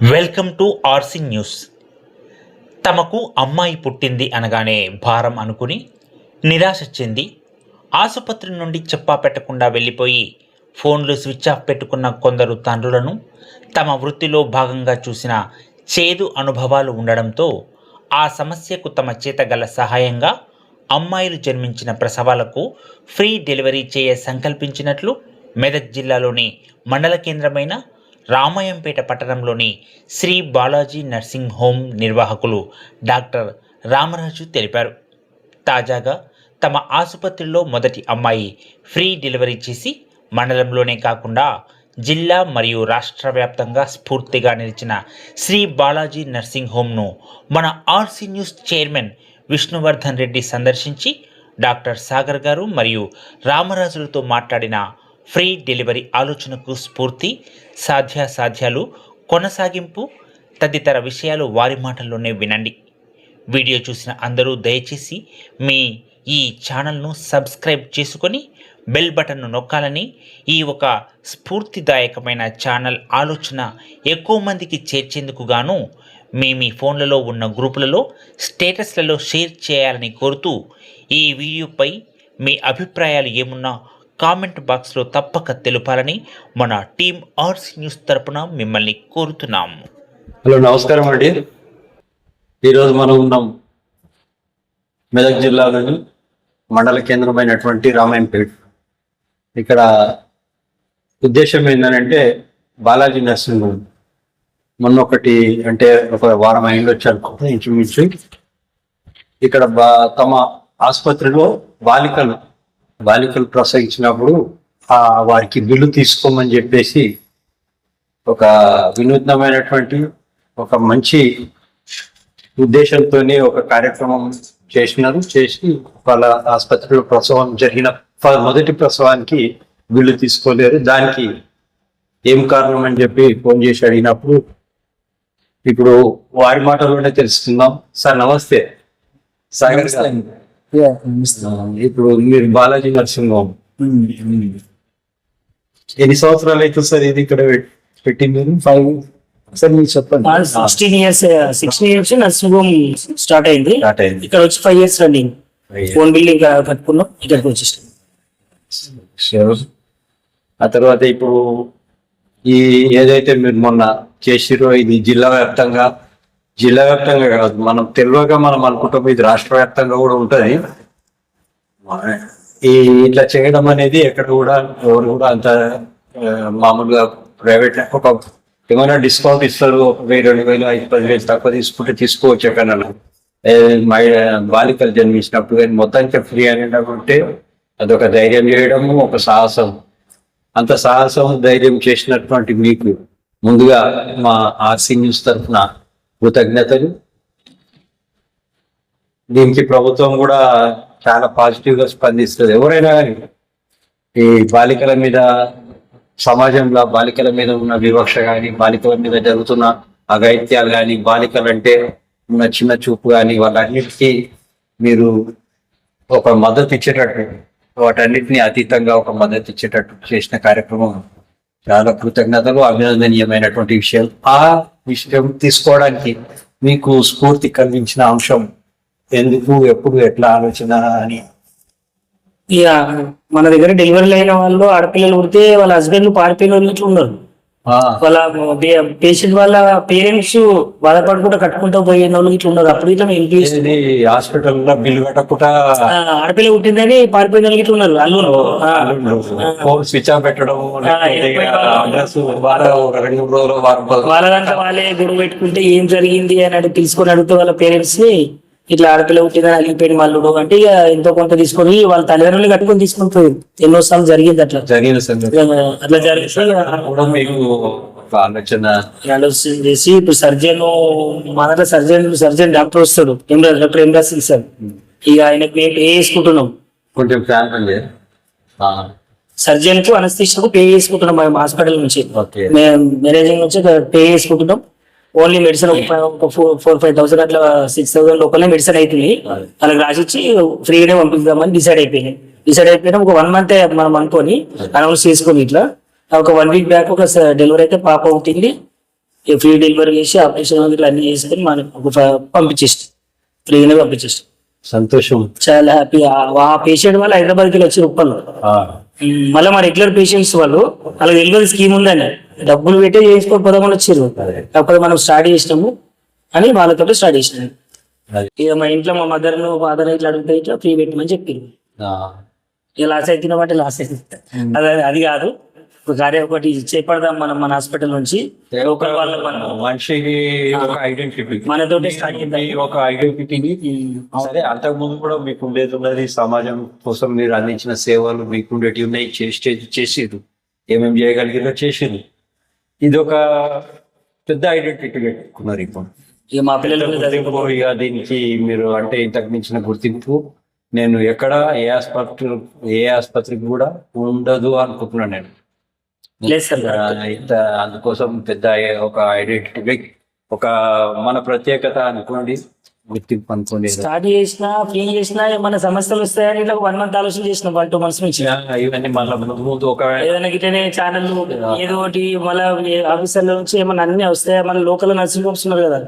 Welcome to RC news. తమకు అమ్మాయి పుట్టింది అనగానే భారం అనుకుని నిరాశ చెంది ఆసుపత్రి నుండి చెప్పా పెట్టకుండా వెళ్ళిపోయి ఫోన్లు స్విచ్ ఆఫ్ పెట్టుకున్న కొందరు తండ్రులను తమ వృత్తిలో భాగంగా చూసిన చేదు అనుభవాలు ఉండడంతో ఆ సమస్యకు తమ చేతగల సహాయంగా అమ్మాయిలు జన్మించిన ప్రసవాలకు ఫ్రీ డెలివరీ చేయ సంకల్పించినట్లు మెదక్ జిల్లాలోని మండల కేంద్రమైన రామాయంపేట పట్టణంలోని శ్రీ బాలాజీ నర్సింగ్ హోమ్ నిర్వాహకులు డాక్టర్ రామరాజు తెలిపారు. తాజాగా తమ ఆసుపత్రిలో మొదటి అమ్మాయి ఫ్రీ డెలివరీ చేసి మండలంలోనే కాకుండా జిల్లా మరియు రాష్ట్ర వ్యాప్తంగా స్ఫూర్తిగా నిలిచిన శ్రీ బాలాజీ నర్సింగ్ హోమ్ను మన RC news chairman Vishnuvardhan Reddy సందర్శించి డాక్టర్ సాగర్ గారు మరియు రామరాజులతో మాట్లాడిన ఫ్రీ డెలివరీ ఆలోచనకు స్ఫూర్తి, సాధ్యాసాధ్యాలు, కొనసాగింపు తదితర విషయాలు వారి మాటల్లోనే వినండి. వీడియో చూసిన అందరూ దయచేసి మీ ఈ ఛానల్ను సబ్స్క్రైబ్ చేసుకొని బెల్ బటన్ను నొక్కాలని, ఈ ఒక స్ఫూర్తిదాయకమైన ఛానల్ ఆలోచన ఎక్కువ మందికి చేర్చేందుకు గాను మీ ఫోన్లలో ఉన్న గ్రూపులలో స్టేటస్లలో షేర్ చేయాలని కోరుతూ ఈ వీడియోపై మీ అభిప్రాయాలు ఏమున్నా కామెంట్ బాక్స్లో తప్పక తెలపాలని మన టీం ఆర్సీ న్యూస్ తరపున మిమ్మల్ని కోరుతున్నాము. హలో, నమస్కారం అండి. ఈరోజు మనం ఉన్నాం మెదక్ జిల్లాలోని మండల కేంద్రమైనటువంటి రామాయంపేట. ఇక్కడ ఉద్దేశం ఏంటంటే బాలాజీ నర్సింగ్ హోమ్ మొన్న ఒకటి అంటే ఒక వారం అయింది వచ్చారు ఇంచుమించు. ఇక్కడ తమ ఆసుపత్రిలో బాలికలు ప్రసవించినప్పుడు వారికి బిల్లు తీసుకోమని చెప్పేసి ఒక వినూత్నమైనటువంటి ఒక మంచి ఉద్దేశంతో ఒక కార్యక్రమం చేసి వాళ్ళ ఆసుపత్రిలో ప్రసవం జరిగిన మొదటి ప్రసవానికి బిల్లు తీసుకోలేరు. దానికి ఏం కారణం అని చెప్పి ఫోన్ చేసి అడిగినప్పుడు ఇప్పుడు వారి మాటలోనే తెలుసుకుందాం. సార్ నమస్తే. సాగర్ గారు, ఇప్పుడు మీరు బాలాజీ నర్సింగ్ హోమ్ ఎన్ని సంవత్సరాలు అయితే సార్ ఇది ఇక్కడ పెట్టింది? 5 సార్ మీరు చెప్పండి. 16 years నర్సింగ్ హోమ్ స్టార్ట్ అయింది. ఇక్కడ వచ్చి 5 years రన్నింగ్. ఫోన్ బిల్డింగ్ కట్టుకున్నాం, ఇక్కడికి వచ్చేసాం. ఆ తర్వాత ఇప్పుడు ఈ ఏదైతే మీరు మొన్న చేసిరో ఇది జిల్లా వ్యాప్తంగా కాదు, మనం తెలియక మనం అనుకుంటాం ఇది రాష్ట్ర వ్యాప్తంగా కూడా ఉంటది. ఇట్లా చేయడం అనేది ఎక్కడ కూడా ఎవరు కూడా అంత మామూలుగా ప్రైవేట్ ఒక ఏమైనా డిస్కౌంట్ ఇస్తారు, 1000, 2000, 5,000 తక్కువ తీసుకుంటే తీసుకోవచ్చు ఎక్కడన్నా. బాలికలు జన్మించినప్పుడు కానీ మొత్తానికి ఫ్రీ అనేటంటే అదొక ధైర్యం చేయడము, ఒక సాహసం. అంత సాహసం ధైర్యం చేసినటువంటి మీకు ముందుగా మా ఆర్సీ న్యూస్ తరఫున కృతజ్ఞతలు. దీనికి ప్రభుత్వం కూడా చాలా పాజిటివ్ గా స్పందిస్తుంది. ఎవరైనా కానీ ఈ బాలికల మీద, సమాజంలో బాలికల మీద ఉన్న వివక్ష కానీ, బాలికల మీద జరుగుతున్న అఘాయిత్యాలు కానీ, బాలికలంటే ఉన్న చిన్న చూపు కానీ, వాళ్ళన్నిటికీ మీరు ఒక మద్దతు ఇచ్చేటట్టు, వాటన్నిటిని అతీతంగా ఒక మద్దతు ఇచ్చేటట్టు చేసిన కార్యక్రమం చాలా కృతజ్ఞతలు, అభినందనీయమైనటువంటి విషయాలు. ఆ విషయం తీసుకోవడానికి మీకు స్ఫూర్తి కలిగించిన అంశం ఎందుకు, ఎప్పుడు, ఎట్లా ఆలోచన అని? ఇక మన దగ్గర డెలివరీ అయిన వాళ్ళు ఆడపిల్లలు పుడితే వాళ్ళ హస్బెండ్ పారిపోయిన వాళ్ళు ఇట్లా ఉన్నారు. వాళ్ళ పేషెంట్ వాళ్ళ పేరెంట్స్ బాధపడకుండా కట్టుకుంటూ పోయిన వాళ్ళు ఇట్లా ఉన్నారు. అప్పుడు ఇట్లా హాస్పిటల్లో బిల్లు కట్టకుండా ఆడపిల్ల పుట్టిందని పారిపోయిన వాళ్ళు ఇట్లా ఉన్నారు. ఫోన్ స్విచ్ ఆఫ్ పెట్టడం, వాళ్ళదంతా వాళ్ళే గొడవ పెట్టుకుంటే ఏం జరిగింది అని తెలుసుకొని అడిగితే వాళ్ళ పేరెంట్స్ ఇట్లా ఆడపిల్ల పుట్టిందని అలిగిపోయిన వాళ్ళు అంటే ఇక ఎంతో కొంత తీసుకొని వాళ్ళ తల్లిదండ్రులు కట్టుకొని తీసుకొని పోయి ఎన్నోసార్లు జరిగింది. అట్లా ఆలోచన చేసి ఇప్పుడు సర్జన్ మన సర్జన్ డాక్టర్ వస్తాడు, డాక్టర్ ఎమ్రాజ్ సింగ్ సార్. ఇక ఆయనకు మేము పే చేసుకుంటున్నాం. సర్జన్ కు అనస్థిషియాకు పే చేసుకుంటున్నాం మేము హాస్పిటల్ నుంచి, మేనేజింగ్ నుంచి పే చేసుకుంటున్నాం. ఓన్లీ మెడిసిన్ ఒక 4,000-5,000 అట్లా 6,000 లోపలనే మెడిసిన్ అవుతుంది. వాళ్ళకి రాసిచ్చి ఫ్రీగానే పంపిద్దామని డిసైడ్ అయిపోయినా ఒక 1 month మనం అనుకొని అనౌన్స్ చేసుకొని ఇట్లా ఒక 1 week బ్యాక్ ఒక డెలివరీ అయితే పాప పుట్టింది. ఇక ఫ్రీ డెలివరీ చేసి ఆపరేషన్ ఇట్లా అన్ని చేసుకొని మనకు పంపించేస్తాం, ఫ్రీగానే పంపించేస్తాం. సంతోషం. చాలా హ్యాపీ. ఆ పేషెంట్ వల్ల హైదరాబాద్కి వెళ్ళి వచ్చి ఉప్పలు మళ్ళీ మా రెగ్యులర్ పేషెంట్స్ వాళ్ళు వాళ్ళకి డెలివరీ స్కీమ్ ఉందని డబ్బులు పెట్టి చేయించుకోకపోదామని వచ్చారు. కాకపోతే మనం స్టార్ట్ చేసినాము అని వాళ్ళతో స్టార్ట్ చేసినాము. ఇక మా ఇంట్లో మా మదర్ ఫాదర్ ఇట్లా అడిగితే ఇట్లా ఫ్రీ పెట్టమని చెప్పారు. ఇక లాస్ అవుతున్నామంటే లాస్ అవుతుంది. అది కాదు, ఒక కార్యం ఒకటి చేపడదాం మనం మన హాస్పిటల్ నుంచి. లోకల్ వాళ్ళ మనం మనిషికి ఒక ఐడెంటిటీ, మనతోటి స్టార్ట్ చేద్దాం. ఒక ఐడెంటిటీని. సరే, అంతకుముందు కూడా మీకు ఉండేది ఉన్నది, సమాజం కోసం మీరు అందించిన సేవలు మీకు ఉండేవి ఉన్నాయి, చేసేది ఏమేమి చేయగలిగినా చేసేది. ఇది ఒక పెద్ద ఐడెంటిటీ పెట్టుకున్నారు ఇప్పుడు. ఇక మా పిల్లలు గుర్తింపు, ఇక దీనికి మీరు అంటే ఇంతకు మించిన గుర్తింపు నేను ఎక్కడ ఏ ఆసుపత్రికి కూడా ఉండదు అనుకుంటున్నాను నేను. లేదు సార్, ఇంత అందుకోసం పెద్ద ఒక ఐడెంటిటీ, ఒక మన ప్రత్యేకత అనుకోండి, గుర్తింపు అనుకోండి. స్టార్ట్ చేసినా ఫ్రీ చేసినా ఏమైనా సమస్యలు వస్తాయని ఇట్లా 1 month ఆలోచన చేసిన 1-2 months నుంచి. ఇవన్నీ మళ్ళీ ముందు ఒక ఏదైనా గిట్లనే ఛానల్ ఏదో ఒకటి మళ్ళీ ఆఫీసర్ల నుంచి ఏమన్నా అన్ని వస్తాయా, మన లోకల్ నర్సింగ్ హోమ్స్ ఉన్నారు కదా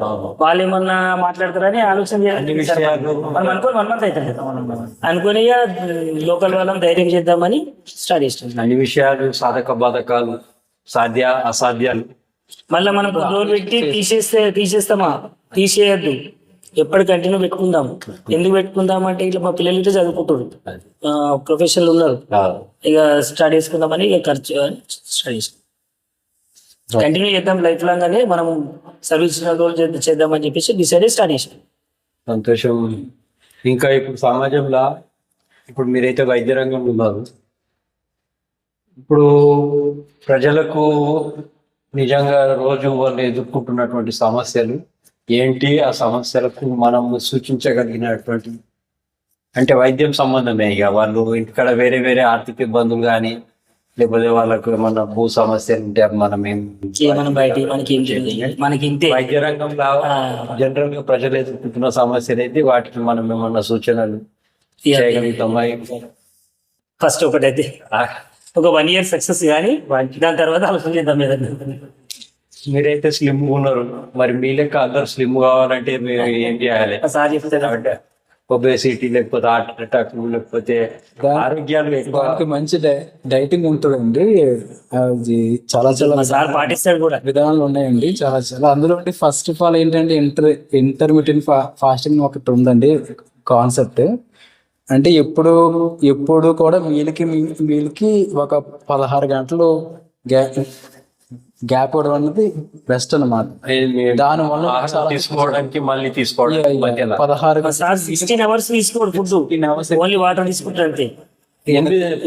వాళ్ళు ఏమన్నా మాట్లాడతారని ఆలోచన చేయాలి. మనం అనుకోని 1 month అవుతుంది అనుకుని లోకల్ వాళ్ళని ధైర్యం చేద్దామని స్టార్ట్ చేస్తాం. అన్ని విషయాలు, సాధక బాధకాలు, అసాధ్యాలు మళ్ళీ మనం కొన్ని రోజులు పెట్టి తీసేస్తామా, తీసేయద్దు, ఎప్పటి కంటిన్యూ పెట్టుకుందాం. ఎందుకు పెట్టుకుందాం అంటే ఇట్లా మా పిల్లలు ఇట్లా చదువుకుంటారు, ప్రొఫెషనల్ ఉన్నారు, ఇక స్టార్ట్ చేసుకుందామని ఇక ఖర్చు స్టార్ట్ చేసుకుందాం. కంటిన్యూ చేద్దాం లైఫ్ లాంగ్ అని మనం సర్వీస్ రోజులు చేద్దామని చెప్పేసి డిసైడ్ స్టార్ట్ చేసాం. సంతోషం. ఇంకా ఇప్పుడు సమాజంలో ఇప్పుడు మీరైతే వైద్య రంగంలో ఉన్నారు, ఇప్పుడు ప్రజలకు నిజంగా రోజు వాళ్ళు ఎదుర్కొంటున్నటువంటి సమస్యలు ఏంటి, ఆ సమస్యలకు మనం సూచించగలిగినటువంటి అంటే వైద్యం సంబంధమే. ఇక వాళ్ళు ఇంటికాడ వేరే వేరే ఆర్థిక ఇబ్బందులు కానీ లేకపోతే వాళ్ళకు ఏమన్నా భూ సమస్యలు ఉంటే మనకి వైద్య రంగంలో జనరల్ గా ప్రజలు ఎదుర్కొంటున్న సమస్యలు అయితే వాటికి మనం ఏమన్నా సూచనలు చేయగలుగుతామా? ఫస్ట్ ఒకటైతే ఒక 1 year సక్సెస్ కానీ దాని తర్వాత ఆలోచన చేద్దాం. మీరైతే స్లిమ్ ఉన్నారు, మరి మీ లెక్క అందరు స్లిమ్ కావాలంటే మీరు ఏం చేయాలి? అంటే ఒబేసిటీ లేకపోతే హార్ట్ అటాక్ లేకపోతే ఆరోగ్యాలు దానికి మంచి డైటింగ్ ఉంటుందండి. అది చాలా పాటిస్తాడు కూడా విధానాలు ఉన్నాయండి, చాలా. అందులో ఫస్ట్ ఆఫ్ ఆల్ ఏంటంటే ఇంటర్మీడియట్ ఫాస్టింగ్ ఒకటి ఉందండి కాన్సెప్ట్. అంటే ఎప్పుడు కూడా మీల్కి ఒక 16 గంటలు గ్యాప్ ఇవ్వడం అనేది బెస్ట్ అన్నమాట. దాని వల్ల తీసుకోవడానికి మళ్ళీ తీసుకోవడం 16 hours తీసుకోవడం ఫుడ్, ఓన్లీ వాటర్ తీసుకుంటారు అంతే.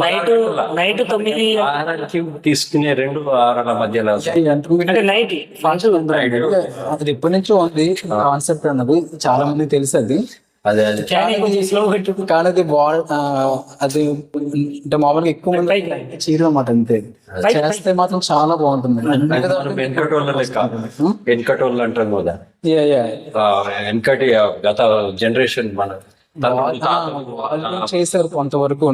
నైట్ 9 తీసుకునే 2 hours మధ్యలో అంటే నైట్ అది ఎప్పటి నుంచో ఉంది కాన్సెప్ట్ అన్నది, చాలా మంది తెలుసు అది. కానీ అది అది అంటే మామూలుగా ఎక్కువ మంది చీర అన్నమాట, అంతే. చేస్తే మాత్రం చాలా బాగుంటుంది. వెనకటోళ్ళు అంటారు కదా, వెనకటి గత జనరేషన్ మన చేశారు కొంతవరకు,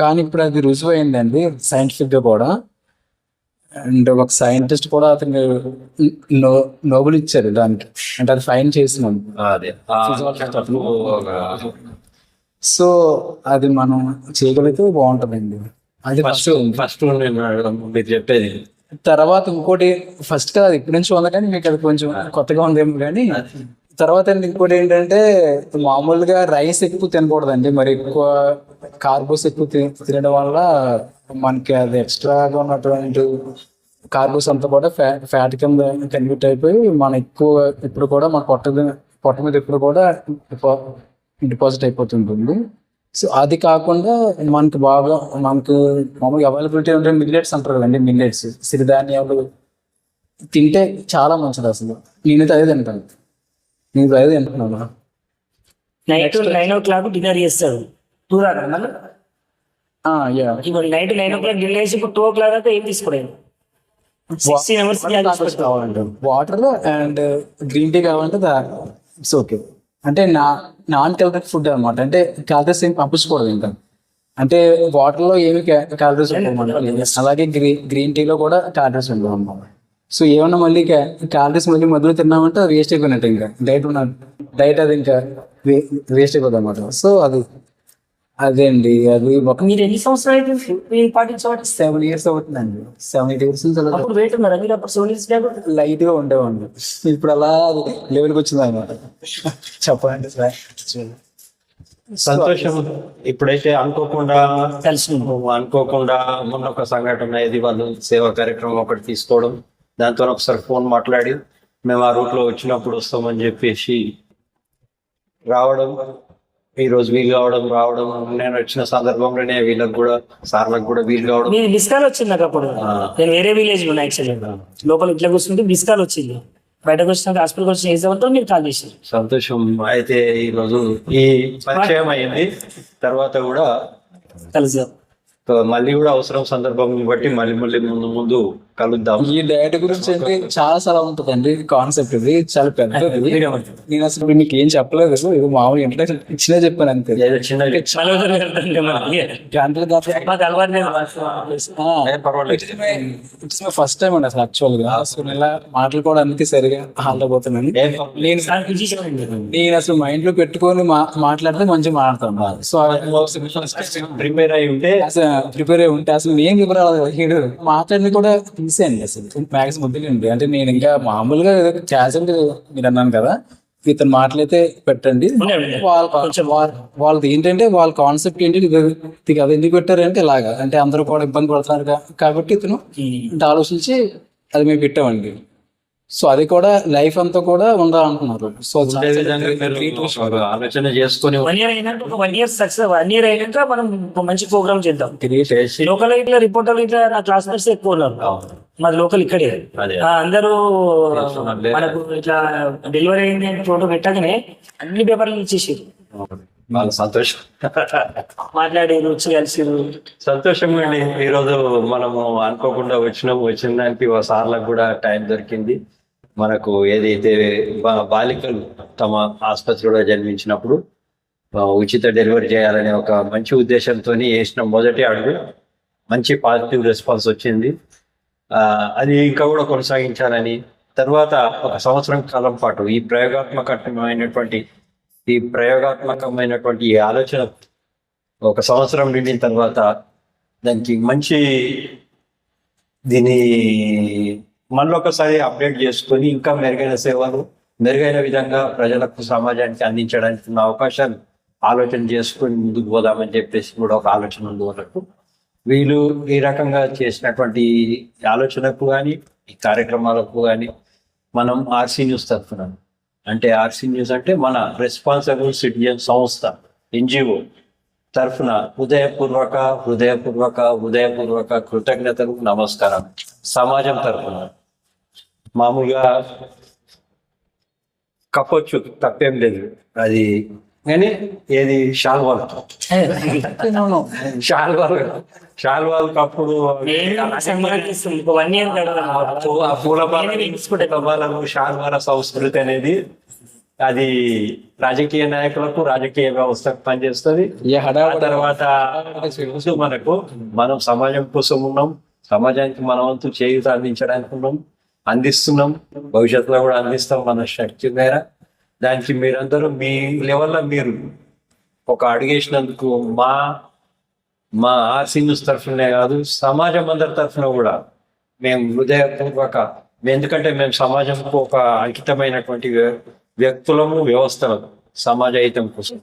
కానీ ఇప్పుడు అది రుజువు అయిందండి సైంటిఫిక్ గా కూడా. అండ్ ఒక సైంటిస్ట్ కూడా అతను నోబెల్ ఇచ్చారు దానికి, అంటే అది ఫైన్ చేసినాం. సో అది మనం చేయగలిగితే బాగుంటుందండి. అది ఫస్ట్ మీరు చెప్పేది. తర్వాత ఇంకోటి ఫస్ట్ కదా అది ఇప్పటి నుంచి ఉంది, కానీ మీకు అది కొంచెం కొత్తగా ఉందేమో. కానీ తర్వాత ఇంకోటి ఏంటంటే మామూలుగా రైస్ ఎక్కువ తినకూడదండి, మరి ఎక్కువ కార్బోస్ ఎక్కువ తినడం వల్ల మనకి అది ఎక్స్ట్రాగా ఉన్నటువంటి కార్బోస్ అంతా కూడా ఫ్యాట్ కింద కన్వర్ట్ అయిపోయి మన ఎక్కువ ఇప్పుడు కూడా మన పొట్ట మీద ఎప్పుడు కూడా డిపాజిట్ అయిపోతుంటుంది. సో అది కాకుండా మనకు మామూలుగా అవైలబిలిటీ ఉంటే మిల్లెట్స్ అంటారు కదండి, మిల్లెట్స్ సిరిధాన్యాలు తింటే చాలా మంచిది. అసలు నేనైతే అదే తింటాను. నేను అదే తింటున్నాను. నైట్ 9 o'clock డిన్నర్ చేస్తాడు, 2 దాకా. ఇప్పుడు నైట్ 9 o'clock డిన్నర్ చేసి ఇప్పుడు 2 o'clock దాకా ఏం తీసుకోలేదు. 16 hours water and green tea కావాలంటే ఇట్స్ ఓకే. అంటే నాన్ క్యాలరిక్ ఫుడ్ అనమాట, అంటే క్యాలరీస్ ఏం పంపించకూడదు ఇంకా. అంటే వాటర్ లో ఏమి క్యాలరీస్ ఉండవు, అలాగే గ్రీన్ టీలో కూడా క్యాలరీస్ ఉండవు అన్నమాట. సో ఏమన్నా మళ్ళీ క్యాలరీస్ మళ్ళీ మధ్యలో తిన్నామంటే అది వేస్ట్ అయిపోయినట్టు, ఇంకా డైట్ అది ఇంకా వేస్ట్ అయిపోతుంది అనమాట. సో అదే అండి, అది ఒక మీరు ఎన్ని సంవత్సరాలు అయితే పాటించబట్టి 7 years అవుతుందండి. 7-8 years నుంచి అలా అప్పుడు వెయిట్ ఉన్నారా మీరు? అప్పుడు 7 years బ్యాక్ లైట్ గా ఉండేవాడిని. ఇప్పుడు అలా లెవెల్కి వచ్చింది అనమాట చెప్పాలంటే సార్. సంతోషం. ఇప్పుడైతే అనుకోకుండా కలిసి మొన్న ఒక సంఘటన ఇది, వాళ్ళు సేవా కార్యక్రమం ఒకటి తీసుకోవడం, దాంతో ఒకసారి ఫోన్ మాట్లాడి మేము ఆ రూట్ లో వచ్చినప్పుడు వస్తామని చెప్పేసి రావడం, ఈ రోజు వీలు రావడం నేను వచ్చిన సందర్భంలోనే వీళ్ళకి కూడా సార్లకు కూడా వీలు కావడం. మీ మిస్ కాల్ వచ్చింది నాకు అప్పుడు. నేను వేరే విలేజ్ లో యాక్చువల్లీ లోపల ఇట్లా కూర్చుంటే మిస్ కాల్ వచ్చింది. బయటకు వచ్చినాక హాస్పిటల్కి వచ్చి చేసేవాళ్ళతో మీరు కాల్ చేశారు. సంతోషం. అయితే ఈ రోజు ఈ పరిచయం అయింది, తర్వాత కూడా కలిసారు. మళ్ళీ కూడా అవసరం సందర్భం బట్టి మళ్ళీ ముందు కలుద్దాం. ఈ డైట్ గురించి అంటే చాలా ఉంటుందండి కాన్సెప్ట్. ఇది చాలా పెద్దది. నేను అసలు మీకు ఏం చెప్పలేదు, ఇది మామూలు ఇంట్రడక్షన్ ఇచ్చినా చెప్పాను అంతే. ఏదో చిన్న ఫస్ట్ టైం అండి అసలు యాక్చువల్ గా. అసలు ఇలా మాట్లాడుకోవడానికి సరిగా ఆడబోతున్నాను. నేను అసలు మైండ్ లో పెట్టుకొని మాట్లాడితే మంచిగా మాట్లాడతాను. సో ప్రిపేర్ అయి ఉంటే అసలు ఏం వివరాలు మాట్లాడి కూడా తీసేయండి అసలు మ్యాక్సిమం వద్దులేండి. అంటే నేను ఇంకా మామూలుగా క్యాజువల్ మీరు అన్నాను కదా, ఇతను మాటలైతే పెట్టండి. వాళ్ళది ఏంటంటే వాళ్ళ కాన్సెప్ట్ ఏంటి, ఇది అది ఎందుకు పెట్టారంటే ఇలాగా, అంటే అందరూ కూడా ఇబ్బంది పడుతున్నారు కాబట్టి ఇతను అంటే ఆలోచించి అది మేము పెట్టామండి. సో అది కూడా లైఫ్ అంతా కూడా ఉండాలంటున్నారు. సో ఆలోచన చేసుకుని 1 year అయినాక, ఒక 1 year సక్సెస్, 1 year అయినాక మనం ఒక మంచి ప్రోగ్రామ్ చేద్దాం. లోకల్ ఇట్లా రిపోర్టర్లు ఇట్లా నా క్లాస్మేట్స్ ఎక్కువ ఉన్నారు. మాది లోకల్ ఇక్కడే. అందరూ మనకు ఇట్లా డెలివరీ అయింది అని ఫోటో పెట్టగానే అన్ని పేపర్లు ఇచ్చేసారు. వాళ్ళ సంతోషం మాట్లాడి రుచి కలిసిరు. సంతోషంగా అండి. ఈరోజు మనము అనుకోకుండా వచ్చిన దానికి సార్లకు కూడా టైం దొరికింది. మనకు ఏదైతే బాలికలు తమ ఆసుపత్రిలో జన్మించినప్పుడు ఉచిత డెలివరీ చేయాలనే ఒక మంచి ఉద్దేశంతో వేసిన మొదటి అడుగు మంచి పాజిటివ్ రెస్పాన్స్ వచ్చింది. అది ఇంకా కూడా కొనసాగించాలని, తర్వాత 1 సంవత్సరం కాలం పాటు ఈ ప్రయోగాత్మకమైనటువంటి ఈ ఆలోచన 1 సంవత్సరం నిండిన తర్వాత దానికి మంచి దీన్ని మనలో ఒకసారి అప్డేట్ చేసుకొని ఇంకా మెరుగైన సేవలు మెరుగైన విధంగా ప్రజలకు సమాజానికి అందించడానికి ఉన్న అవకాశాలు ఆలోచన చేసుకొని ముందుకు పోదామని చెప్పేసి కూడా ఒక ఆలోచన ఉంది వాళ్ళకు. వీళ్ళు ఈ రకంగా చేసినటువంటి ఆలోచనకు కానీ ఈ కార్యక్రమాలకు కానీ మనం ఆర్సీ న్యూస్ తరఫున, అంటే ఆర్సీ న్యూస్ అంటే మన రెస్పాన్సిబుల్ సిటిజన్ సంస్థ ఎన్జిఓ తరఫున హృదయపూర్వక కృతజ్ఞతలు, నమస్కారం. సమాజం తరఫున మామూలుగా కప్పొచ్చు, తప్పేం లేదు, అది కానీ ఏది షాల్వాల్ కప్పుడు పూలపాలను షాల్వాల సంస్కృతి అనేది అది రాజకీయ నాయకులకు, రాజకీయ వ్యవస్థకు పనిచేస్తుంది. తర్వాత మనం సమాజం కోసం ఉన్నాం, సమాజానికి మన వంతు చేయూత అందించడానికి అందిస్తున్నాం, భవిష్యత్తులో కూడా అందిస్తాం మన శక్తి మేర. దానికి మీరందరూ మీ లెవెల్లో మీరు ఒక అడుగేసినందుకు మా ఆర్సీ న్యూస్ తరఫునే కాదు, సమాజం అందరి తరఫున కూడా మేము హృదయపూర్వక, ఎందుకంటే మేము సమాజంకు ఒక అంకితమైనటువంటి వ్యక్తులము, వ్యవస్థలకు, సమాజ హితం కోసం.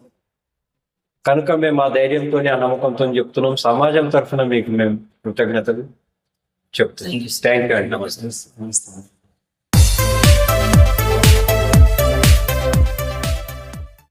కనుక మేము ఆ ధైర్యంతో, ఆ నమ్మకంతో చెప్తున్నాం. సమాజం తరఫున మీకు మేము కృతజ్ఞతలు చెప్తున్నాం. థ్యాంక్ యూ అండి. నమస్తే.